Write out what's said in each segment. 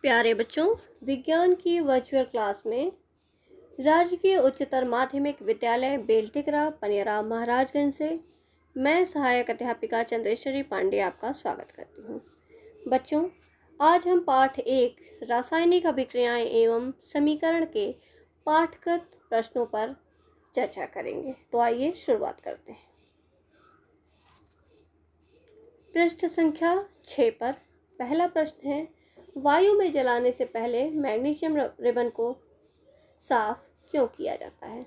प्यारे बच्चों, विज्ञान की वर्चुअल क्लास में राजकीय उच्चतर माध्यमिक विद्यालय बेलटिकरा पनियाराव महाराजगंज से मैं सहायक अध्यापिका चंद्रेश्वरी पांडे आपका स्वागत करती हूँ। बच्चों, आज हम पाठ 1 रासायनिक अभिक्रियाएं एवं समीकरण के पाठगत प्रश्नों पर चर्चा करेंगे। तो आइए शुरुआत करते हैं। पृष्ठ संख्या 6 पर पहला प्रश्न है, वायु में जलाने से पहले मैग्नीशियम रिबन को साफ क्यों किया जाता है?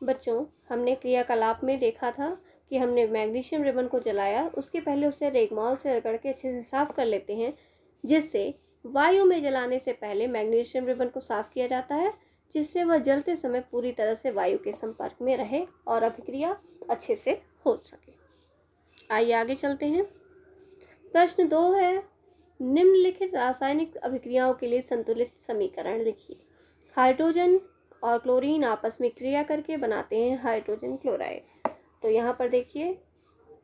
बच्चों, हमने क्रियाकलाप में देखा था कि हमने मैग्नीशियम रिबन को जलाया, उसके पहले उसे रेगमाल से रगड़ के अच्छे से साफ कर लेते हैं, जिससे वायु में जलाने से पहले मैग्नीशियम रिबन को साफ किया जाता है, जिससे वह जलते समय पूरी तरह से वायु के संपर्क में रहे और अभिक्रिया अच्छे से हो सके। आइए आगे चलते हैं। प्रश्न 2 है, निम्नलिखित रासायनिक अभिक्रियाओं के लिए संतुलित समीकरण लिखिए। हाइड्रोजन और क्लोरीन आपस में क्रिया करके बनाते हैं हाइड्रोजन क्लोराइड। तो यहाँ पर देखिए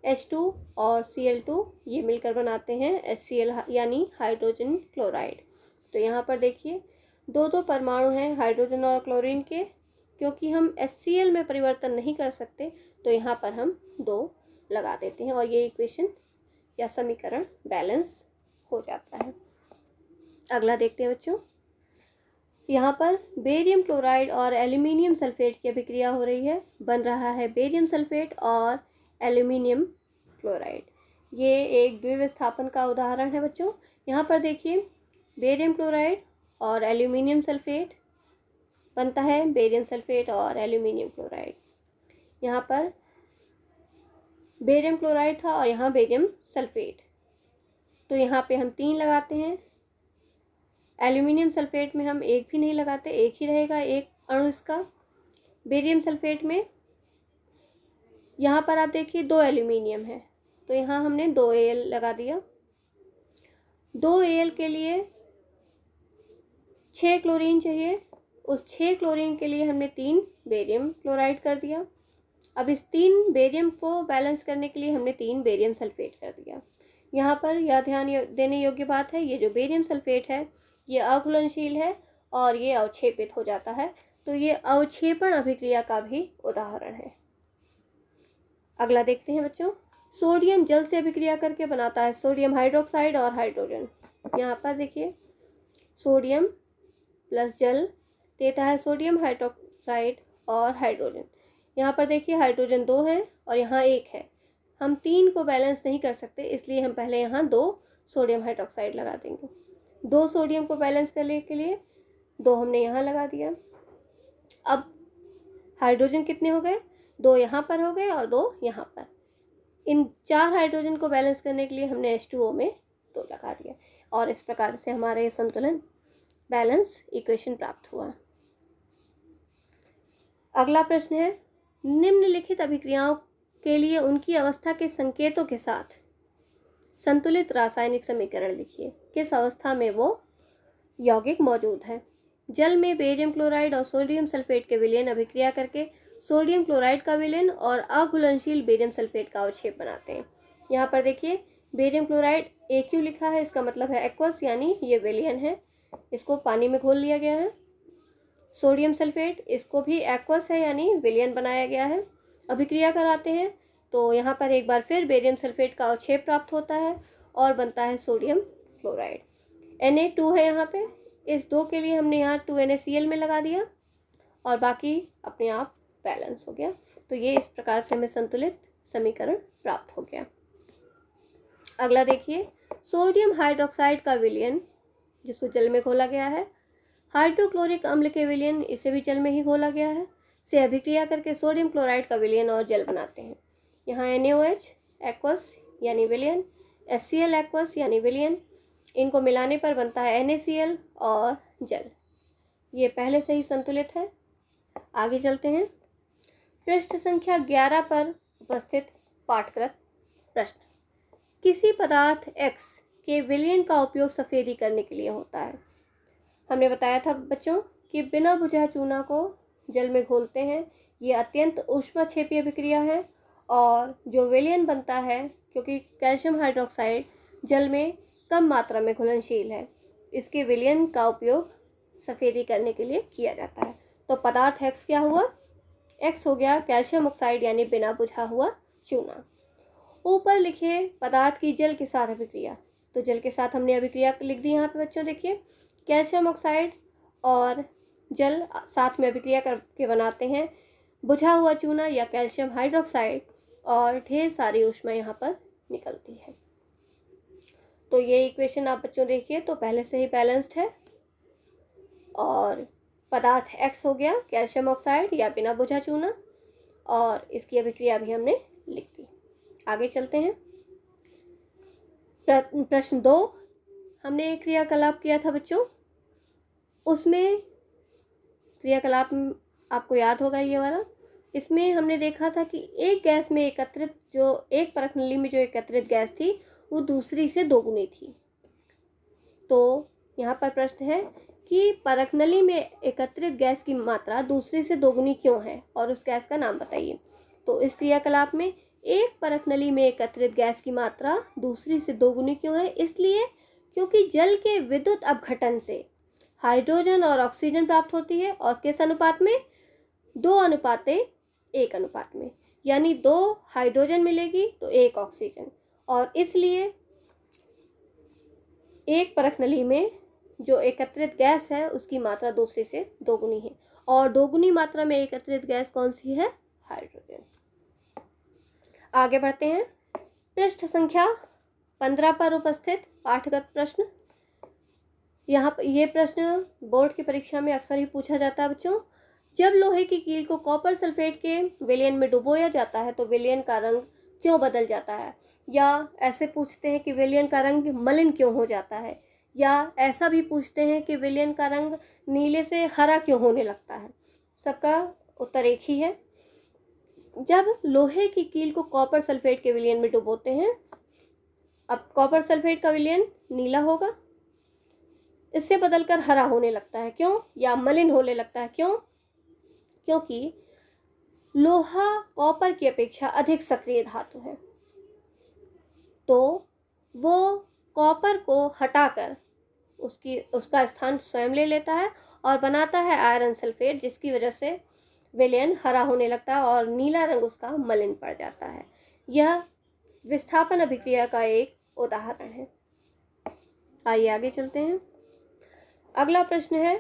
H2 और Cl2 ये मिलकर बनाते हैं HCl यानी हाइड्रोजन क्लोराइड। तो यहाँ पर देखिए दो परमाणु हैं हाइड्रोजन और क्लोरीन के, क्योंकि हम HCl में परिवर्तन नहीं कर सकते तो यहाँ पर हम 2 लगा देते हैं और ये इक्वेशन या समीकरण बैलेंस हो जाता है। अगला देखते हैं बच्चों, यहाँ पर बेरियम क्लोराइड और एल्यूमिनियम सल्फेट की अभिक्रिया हो रही है, बन रहा है बेरियम सल्फेट और एल्यूमिनियम क्लोराइड। ये एक द्विविस्थापन का उदाहरण है बच्चों। यहाँ पर देखिए बेरियम क्लोराइड और एल्यूमिनियम सल्फेट बनता है बेरियम सल्फेट और एल्यूमिनियम क्लोराइड। यहाँ पर बेरियम क्लोराइड था और यहाँ बेरियम सल्फेट, तो यहाँ पे हम 3 लगाते हैं। एल्यूमिनियम सल्फेट में हम 1 भी नहीं लगाते, 1 ही रहेगा, 1 अणु इसका। बेरियम सल्फेट में यहाँ पर आप देखिए 2 एल्यूमिनियम है, तो यहाँ हमने 2 Al लगा दिया। 2 Al के लिए 6 क्लोरीन चाहिए, उस 6 क्लोरीन के लिए हमने 3 बेरियम क्लोराइड कर दिया। अब इस 3 बेरियम को बैलेंस करने के लिए हमने 3 बेरियम सल्फेट कर दिया। यहाँ पर यह ध्यान देने योग्य बात है, ये जो बेरियम सल्फेट है ये अघुलनशील है और ये अवक्षेपित हो जाता है, तो ये अवक्षेपण अभिक्रिया का भी उदाहरण है। अगला देखते हैं बच्चों, सोडियम जल से अभिक्रिया करके बनाता है सोडियम हाइड्रोक्साइड और हाइड्रोजन। यहाँ पर देखिए सोडियम प्लस जल देता है सोडियम हाइड्रोक्साइड और हाइड्रोजन। यहाँ पर देखिए हाइड्रोजन 2 है और यहाँ 1 है, हम 3 को बैलेंस नहीं कर सकते, इसलिए हम पहले यहाँ 2 सोडियम हाइड्रोक्साइड लगा देंगे। 2 सोडियम को बैलेंस करने के लिए 2 हमने यहाँ लगा दिया। अब हाइड्रोजन कितने हो गए? 2 यहाँ पर हो गए और 2 यहाँ पर। इन 4 हाइड्रोजन को बैलेंस करने के लिए हमने H2O में 2 लगा दिया और इस प्रकार से हमारे संतुलन बैलेंस इक्वेशन प्राप्त हुआ। अगला प्रश्न है, निम्नलिखित अभिक्रियाओं के लिए उनकी अवस्था के संकेतों के साथ संतुलित रासायनिक समीकरण लिखिए। किस अवस्था में वो यौगिक मौजूद है? जल में बेरियम क्लोराइड और सोडियम सल्फेट के विलयन अभिक्रिया करके सोडियम क्लोराइड का विलयन और अघुलनशील बेरियम सल्फेट का अवक्षेप बनाते हैं। यहाँ पर देखिए बेरियम क्लोराइड AQ लिखा है, इसका मतलब है एक्वस, यानी ये विलयन है, इसको पानी में घोल लिया गया है। सोडियम सल्फेट, इसको भी एक्वस है यानी विलयन बनाया गया है। अभिक्रिया कराते हैं तो यहाँ पर एक बार फिर बेरियम सल्फेट का अवक्षेप प्राप्त होता है और बनता है सोडियम क्लोराइड। Na2 है यहाँ पे, इस 2 के लिए हमने यहाँ 2 NaCl में लगा दिया और बाकी अपने आप बैलेंस हो गया। तो ये इस प्रकार से हमें संतुलित समीकरण प्राप्त हो गया। अगला देखिए, सोडियम हाइड्रोक्साइड का विलयन जिसको जल में घोला गया है, हाइड्रोक्लोरिक अम्ल के विलयन, इसे भी जल में ही घोला गया है, से अभिक्रिया करके सोडियम क्लोराइड का विलयन और जल बनाते हैं। यहाँ NaOH एक्वस यानी विलयन, HCl एक्वस यानी विलयन, इनको मिलाने पर बनता है NaCl और जल। ये पहले से ही संतुलित है। आगे चलते हैं। पृष्ठ संख्या 11 पर उपस्थित पाठकृत प्रश्न, किसी पदार्थ X के विलयन का उपयोग सफेदी करने के लिए होता है। हमने बताया था बच्चों कि बिना बुझा चूना को जल में घोलते हैं, ये अत्यंत ऊष्माक्षेपी अभिक्रिया है और जो विलयन बनता है, क्योंकि कैल्शियम हाइड्रोक्साइड जल में कम मात्रा में घुलनशील है। इसके विलयन का उपयोग सफ़ेदी करने के लिए किया जाता है। तो पदार्थ X क्या हुआ? X हो गया कैल्शियम ऑक्साइड यानी बिना बुझा हुआ चूना। ऊपर लिखे पदार्थ की जल के साथ अभिक्रिया। तो जल के साथ हमने अभिक्रिया लिख दी यहाँ पे बच्चों। देखिए कैल्शियम ऑक्साइड और जल साथ में अभिक्रिया करके बनाते हैं बुझा हुआ चूना या कैल्शियम हाइड्रोक्साइड, और ढेर सारी ऊष्मा यहाँ पर निकलती है। तो ये इक्वेशन आप बच्चों देखिए तो पहले से ही बैलेंस्ड है, और पदार्थ X हो गया कैल्शियम ऑक्साइड या बिना बुझा चूना, और इसकी अभिक्रिया भी हमने लिख दी। आगे चलते हैं। प्रश्न 2, हमने एक क्रियाकलाप किया था बच्चों, उसमें क्रियाकलाप आपको याद होगा ये वाला। इसमें हमने देखा था कि एक गैस में एकत्रित जो एक परख नली में जो एकत्रित गैस थी वो दूसरी से दोगुनी थी। तो यहाँ पर प्रश्न है कि परख नली में एकत्रित गैस की मात्रा दूसरी से दोगुनी क्यों है, और उस गैस का नाम बताइए। तो इस क्रियाकलाप में एक परख नली में एकत्रित गैस की मात्रा दूसरी से दोगुनी क्यों है? इसलिए क्योंकि जल के विद्युत अपघटन से हाइड्रोजन और ऑक्सीजन प्राप्त होती है, और किस अनुपात में? 2:1 अनुपात में, यानी 2 हाइड्रोजन मिलेगी तो 1 ऑक्सीजन, और इसलिए एक परख नली में जो एकत्रित गैस है उसकी मात्रा दूसरी से दोगुनी है, और दोगुनी मात्रा में एकत्रित गैस कौन सी है? हाइड्रोजन। आगे बढ़ते हैं। पृष्ठ संख्या 15 पर उपस्थित पाठगत प्रश्न। यहाँ पर ये प्रश्न बोर्ड की परीक्षा में अक्सर ही पूछा जाता है बच्चों। जब लोहे की कील को कॉपर सल्फेट के विलयन में डुबोया जाता है तो विलयन का रंग क्यों बदल जाता है? या ऐसे पूछते हैं कि विलयन का रंग मलिन क्यों हो जाता है, या ऐसा भी पूछते हैं कि विलयन का रंग नीले से हरा क्यों होने लगता है। सबका उत्तर एक ही है। जब लोहे की कील को कॉपर सल्फेट के विलयन में डुबोते हैं, अब कॉपर सल्फेट का विलयन नीला होगा, इससे बदलकर हरा होने लगता है। क्यों? या मलिन होने लगता है। क्यों? क्योंकि लोहा कॉपर की अपेक्षा अधिक सक्रिय धातु है, तो वो कॉपर को हटाकर उसका स्थान स्वयं ले लेता है और बनाता है आयरन सल्फेट, जिसकी वजह से विलयन हरा होने लगता है और नीला रंग उसका मलिन पड़ जाता है। यह विस्थापन अभिक्रिया का एक उदाहरण है। आइए आगे चलते हैं। अगला प्रश्न है,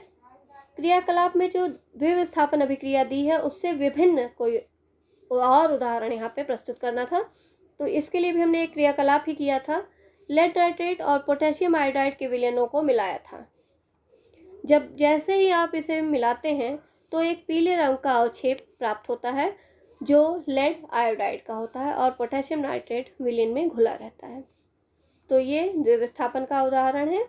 क्रियाकलाप में जो द्विविस्थापन अभिक्रिया दी है उससे विभिन्न कोई और उदाहरण यहाँ पे प्रस्तुत करना था। तो इसके लिए भी हमने एक क्रियाकलाप ही किया था। लेड नाइट्रेट और पोटेशियम आयोडाइड के विलयनों को मिलाया था। जैसे ही आप इसे मिलाते हैं तो एक पीले रंग का अवक्षेप प्राप्त होता है जो लेड आयोडाइड का होता है, और पोटेशियम नाइट्रेट विलयन में घुला रहता है। तो ये द्विविस्थापन का उदाहरण है,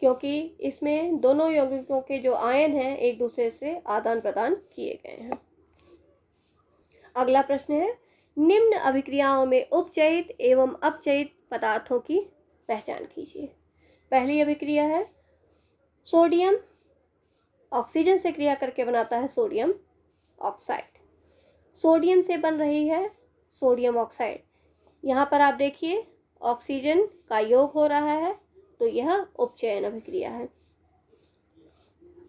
क्योंकि इसमें दोनों यौगिकों के जो आयन हैं एक दूसरे से आदान प्रदान किए गए हैं। अगला प्रश्न है, निम्न अभिक्रियाओं में उपचयित एवं अपचयित पदार्थों की पहचान कीजिए। पहली अभिक्रिया है सोडियम ऑक्सीजन से क्रिया करके बनाता है सोडियम ऑक्साइड। सोडियम से बन रही है सोडियम ऑक्साइड। यहाँ पर आप देखिए ऑक्सीजन का योग हो रहा है, तो यह उपचयन अभिक्रिया है।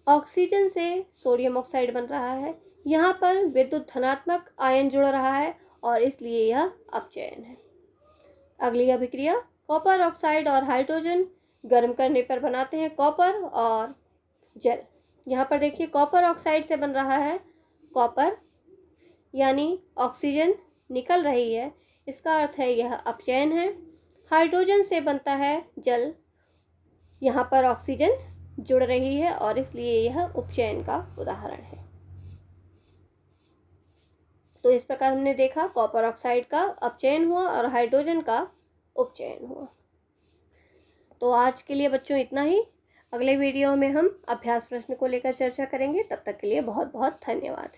ऑक्सीजन से सोडियम ऑक्साइड बन रहा है, यहाँ पर विद्युत धनात्मक आयन जुड़ रहा है और इसलिए यह अपचयन है। अगली अभिक्रिया कॉपर ऑक्साइड और हाइड्रोजन गर्म करने पर बनाते हैं कॉपर और जल। यहाँ पर देखिए कॉपर ऑक्साइड से बन रहा है कॉपर, यानी ऑक्सीजन निकल रही है, इसका अर्थ है यह अपचयन है। हाइड्रोजन से बनता है जल, यहाँ पर ऑक्सीजन जुड़ रही है और इसलिए यह उपचयन का उदाहरण है। तो इस प्रकार हमने देखा कॉपर ऑक्साइड का अपचयन हुआ और हाइड्रोजन का उपचयन हुआ। तो आज के लिए बच्चों इतना ही। अगले वीडियो में हम अभ्यास प्रश्न को लेकर चर्चा करेंगे। तब तक के लिए बहुत बहुत धन्यवाद।